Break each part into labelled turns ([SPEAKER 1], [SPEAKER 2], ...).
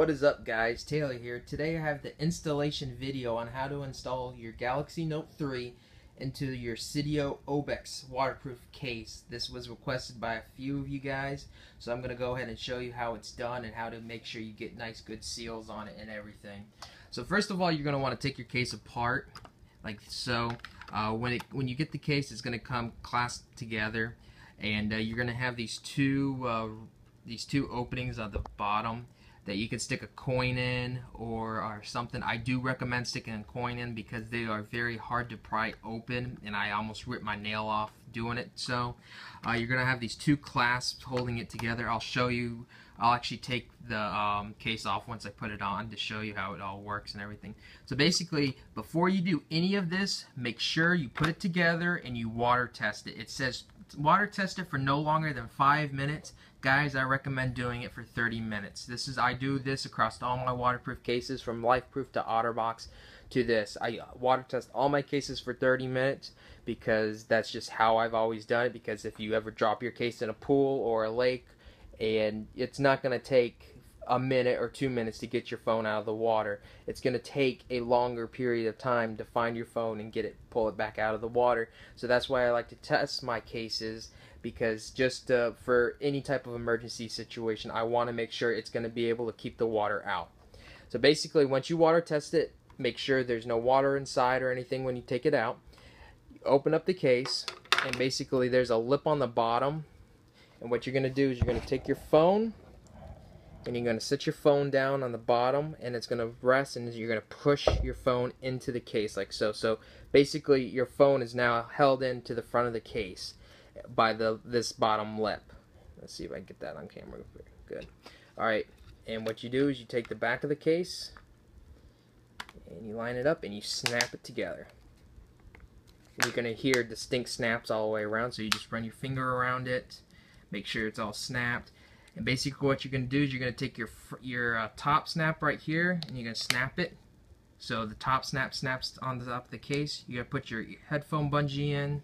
[SPEAKER 1] What is up, guys? Taylor here. Today I have the installation video on how to install your Galaxy Note 3 into your SEIDIO OBEX waterproof case. This was requested by a few of you guys, so I'm going to go ahead and show you how it's done and how to make sure you get nice good seals on it and everything. So first of all, you're going to want to take your case apart like so. When you get the case, it's going to come clasped together, and you're going to have these two openings on the bottom that you can stick a coin in or something. I do recommend sticking a coin in because they are very hard to pry open, and I almost ripped my nail off doing it. So you're gonna have these two clasps holding it together. I'll show you. I'll actually take the case off once I put it on to show you how it all works and everything. So basically, before you do any of this, make sure you put it together and you water test it. It says water test it for no longer than 5 minutes. Guys, I recommend doing it for 30 minutes. I do this across all my waterproof cases, from LifeProof to OtterBox to this. I water test all my cases for 30 minutes because that's just how I've always done it. Because if you ever drop your case in a pool or a lake, and it's not going to take a minute or 2 minutes to get your phone out of the water. It's going to take a longer period of time to find your phone and pull it back out of the water. So that's why I like to test my cases, because just for any type of emergency situation, I want to make sure it's going to be able to keep the water out. So basically, once you water test it, make sure there's no water inside or anything when you take it out. You open up the case, and basically there's a lip on the bottom. And what you're going to do is you're going to take your phone, and you're going to sit your phone down on the bottom, and it's going to rest, and you're going to push your phone into the case like so. So basically your phone is now held into the front of the case by this bottom lip. Let's see if I can get that on camera. Good. Alright, and what you do is you take the back of the case and you line it up and you snap it together. And you're going to hear distinct snaps all the way around, so you just run your finger around it, make sure it's all snapped. And basically what you're going to do is you're going to take your top snap right here, and you're going to snap it. So the top snap snaps on the top of the case. You're going to put your headphone bungee in.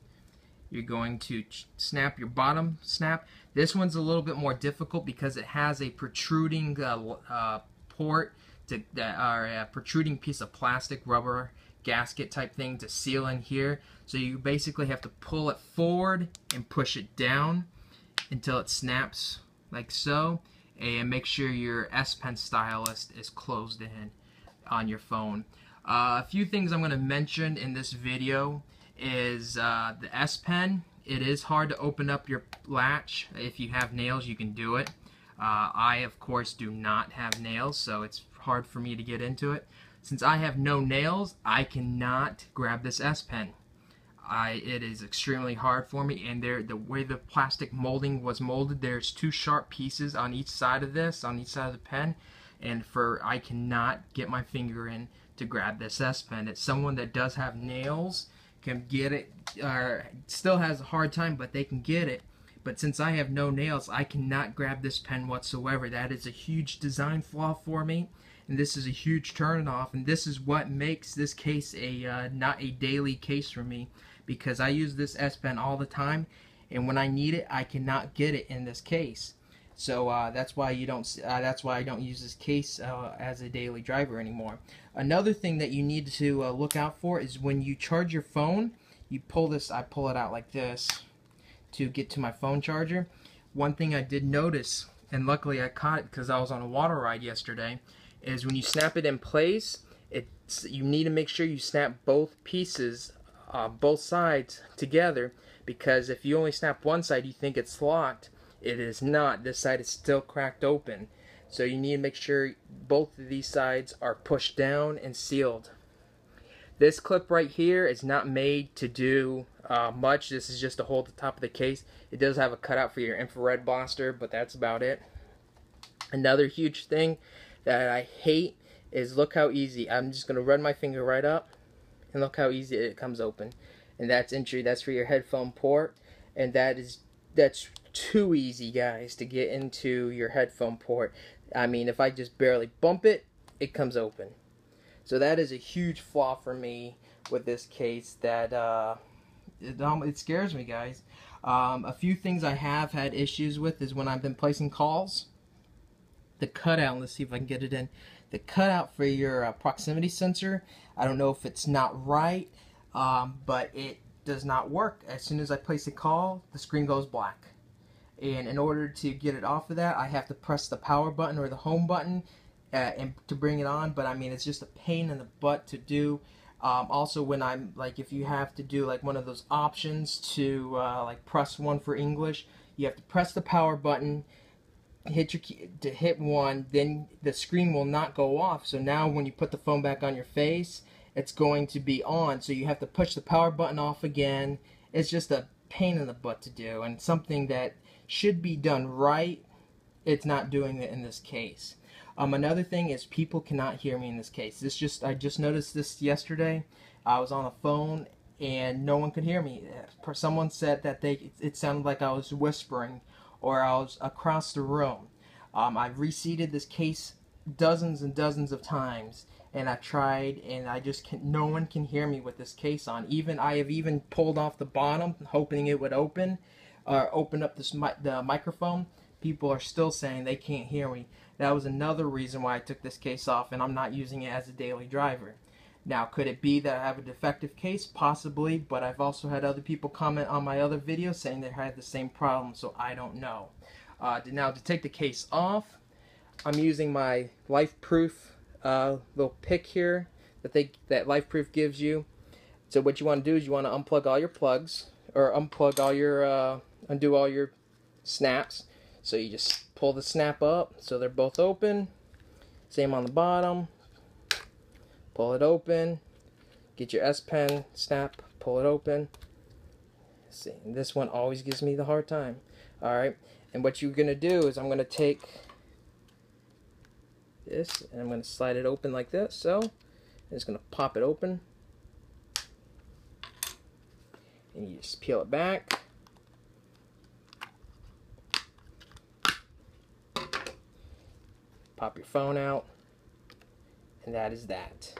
[SPEAKER 1] You're going to snap your bottom snap. This one's a little bit more difficult because it has a protruding port or a protruding piece of plastic, rubber gasket type thing to seal in here. So you basically have to pull it forward and push it down until it snaps like so, and make sure your S Pen stylus is closed in on your phone. A few things I'm going to mention in this video is the S Pen. It is hard to open up your latch. If you have nails, you can do it. I, of course, do not have nails, so it's hard for me to get into it. Since I have no nails, I cannot grab this S Pen. It is extremely hard for me, and the way the plastic molding was molded, there's two sharp pieces on each side of this, on each side of the pen, and I cannot get my finger in to grab this S Pen. It's someone that does have nails can get it, or still has a hard time, but they can get it. But since I have no nails, I cannot grab this pen whatsoever. That is a huge design flaw for me, and this is a huge turn off, and this is what makes this case not a daily case for me, because I use this S Pen all the time, and when I need it, I cannot get it in this case. So that's why that's why I don't use this case as a daily driver anymore. Another thing that you need to look out for is when you charge your phone, you pull this. I pull it out like this to get to my phone charger. One thing I did notice, and luckily I caught it because I was on a water ride yesterday, is when you snap it in place, you need to make sure you snap both pieces, both sides together, because if you only snap one side, you think it's locked. It is not. This side is still cracked open. So you need to make sure both of these sides are pushed down and sealed. This clip right here is not made to do much. This is just to hold the top of the case. It does have a cutout for your infrared blaster, but that's about it. Another huge thing that I hate is, look how easy. I'm just going to run my finger right up, and look how easy it comes open. And that's for your headphone port, and that's too easy, guys, to get into your headphone port. I mean, if I just barely bump it, it comes open. So that is a huge flaw for me with this case, that it scares me, guys. A few things I have had issues with is when I've been placing calls. the cutout. Let's see if I can get it in. The cutout for your proximity sensor. I don't know if it's not right, but it does not work. As soon as I place a call, the screen goes black. And in order to get it off of that, I have to press the power button or the home button and to bring it on. But I mean, it's just a pain in the butt to do. Also, when I'm like, if you have to do like one of those options to like press 1 for English, you have to press the power button, hit your key to hit 1, then the screen will not go off. So now when you put the phone back on your face, it's going to be on. So you have to push the power button off again. It's just a pain in the butt to do, and something that should be done right. It's not doing it in this case. Another thing is people cannot hear me in this case. I just noticed this yesterday. I was on a phone and no one could hear me. Someone said that it sounded like I was whispering or I was across the room. I've reseated this case dozens and dozens of times, and I've tried, and no one can hear me with this case on. I have even pulled off the bottom, hoping it would open up the microphone. People are still saying they can't hear me. That was another reason why I took this case off, and I'm not using it as a daily driver. Now, could it be that I have a defective case? Possibly, but I've also had other people comment on my other videos saying they had the same problem, so I don't know. Now, to take the case off, I'm using my LifeProof little pick here that LifeProof gives you. So what you want to do is you want to unplug all your plugs, or undo all your snaps. So you just pull the snap up so they're both open. Same on the bottom. Pull it open. Get your S Pen snap. Pull it open. See, this one always gives me the hard time. Alright, and what you're going to do is I'm going to take this and I'm going to slide it open like this. So I'm just going to pop it open. And you just peel it back. Pop your phone out, and that is that.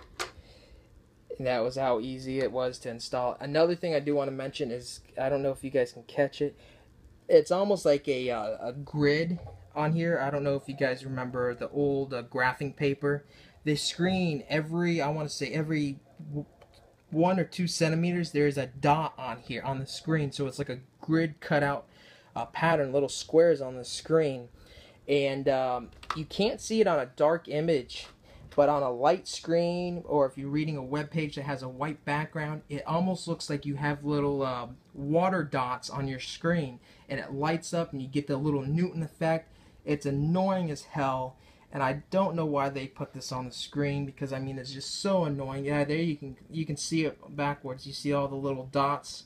[SPEAKER 1] And that was how easy it was to install. Another thing I do want to mention is, I don't know if you guys can catch it, it's almost like a grid on here. I don't know if you guys remember the old graphing paper. The screen, I want to say every 1 or 2 centimeters, there's a dot on here on the screen. So it's like a grid cutout pattern, little squares on the screen. And you can't see it on a dark image, but on a light screen, or if you're reading a web page that has a white background, it almost looks like you have little water dots on your screen, and it lights up and you get the little Newton effect. It's annoying as hell, and I don't know why they put this on the screen, because I mean, it's just so annoying. Yeah, there you can see it backwards. You see all the little dots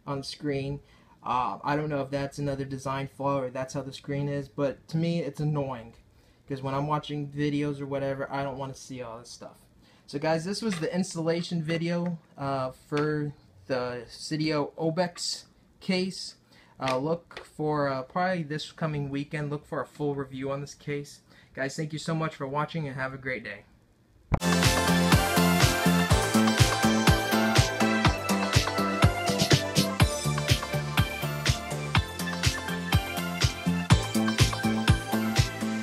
[SPEAKER 1] on the screen. I don't know if that's another design flaw or that's how the screen is, but to me it's annoying, because when I'm watching videos or whatever, I don't want to see all this stuff. So guys, this was the installation video for the SEIDIO OBEX case. Look for probably this coming weekend, look for a full review on this case. Guys, thank you so much for watching and have a great day.